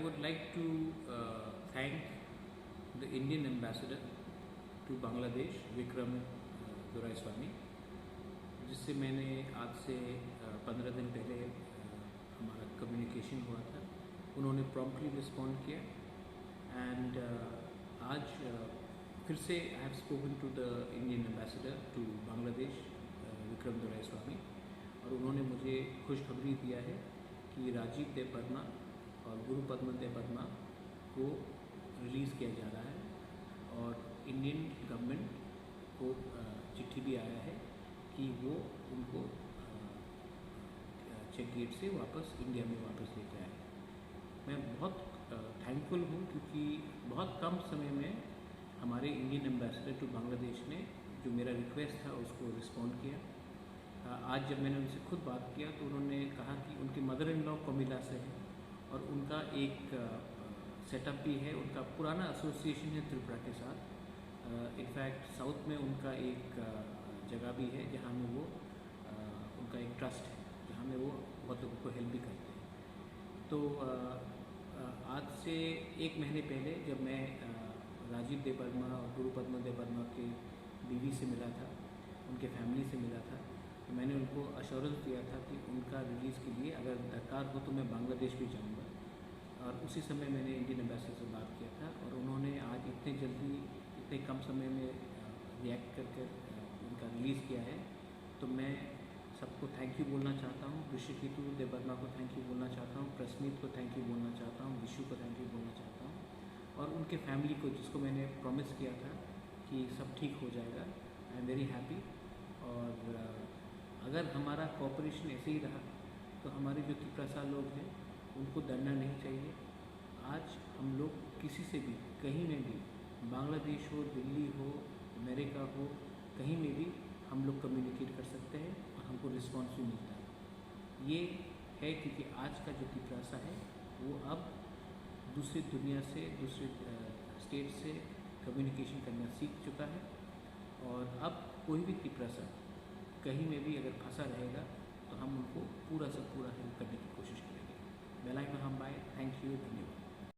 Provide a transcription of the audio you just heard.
would like to thank the Indian ambassador to Bangladesh, Vikram Doraiswamy, जिससे मैंने आज से 15 दिन पहले हमारा कम्युनिकेशन हुआ था। उन्होंने प्रॉम्प्टली रिस्पॉन्ड किया एंड आज फिर से I have spoken to the Indian ambassador to Bangladesh Vikram Doraiswami, और उन्होंने मुझे खुशखबरी दिया है कि राजीव देबबर्मा और गुरुपद्म देबबर्मा को रिलीज़ किया जा रहा है। और इंडियन गवर्नमेंट को चिट्ठी भी आया है कि वो उनको चेक गेट से वापस इंडिया में वापस लेके आए। मैं बहुत थैंकफुल हूँ क्योंकि बहुत कम समय में हमारे इंडियन एम्बेसडर टू बांग्लादेश ने जो मेरा रिक्वेस्ट था उसको रिस्पॉन्ड किया। आज जब मैंने उनसे खुद बात किया तो उन्होंने कहा कि उनके मदर इन लॉ कोमिला से है और उनका एक सेटअप भी है, उनका पुराना एसोसिएशन है त्रिपुरा के साथ। इनफैक्ट साउथ में उनका एक जगह भी है जहाँ में वो उनका एक ट्रस्ट है जहाँ में वो बहुत लोगों को हेल्प भी करते हैं। तो आज से 1 महीने पहले जब मैं राजीव देबबर्मा और गुरुपद्म देबबर्मा के बीवी से मिला था, उनके फैमिली से मिला था, तो मैंने उनको अश्योरेंस दिया था कि उनका रिलीज़ के लिए अगर दरकार हो तो मैं बांग्लादेश भी जाऊंगा। और उसी समय मैंने इंडियन एम्बेसडर से बात किया था और उन्होंने आज इतने जल्दी इतने कम समय में रिएक्ट करके उनका रिलीज़ किया है। तो मैं सबको थैंक यू बोलना चाहता हूँ, ऋषिकेतु देबबर्मा को थैंक यू बोलना चाहता हूँ, प्रसमीत को थैंक यू बोलना चाहता हूँ, विशु को थैंक यू बोलना चाहता हूँ, और उनके फैमिली को जिसको मैंने प्रॉमिस किया था कि सब ठीक हो जाएगा। I am very happy. और अगर हमारा कोऑपरेशन ऐसे ही रहा तो हमारे जो त्रिपुरा लोग हैं उनको डरना नहीं चाहिए। आज हम लोग किसी से भी कहीं में भी, बांग्लादेश हो, दिल्ली हो, अमेरिका हो, कहीं में भी हम लोग कम्युनिकेट कर सकते हैं और हमको रिस्पॉन्स भी मिलता है। ये है क्योंकि आज का जो त्रिपुरा है वो अब दूसरी दुनिया से, दूसरे स्टेट से कम्युनिकेशन करना सीख चुका है। और अब कोई भी त्रिपुरा कहीं में भी अगर फंसा रहेगा तो हम उनको पूरा से पूरा हेल्प करने की कोशिश करेंगे। बेलाई में हम बाय। थैंक यू, धन्यवाद।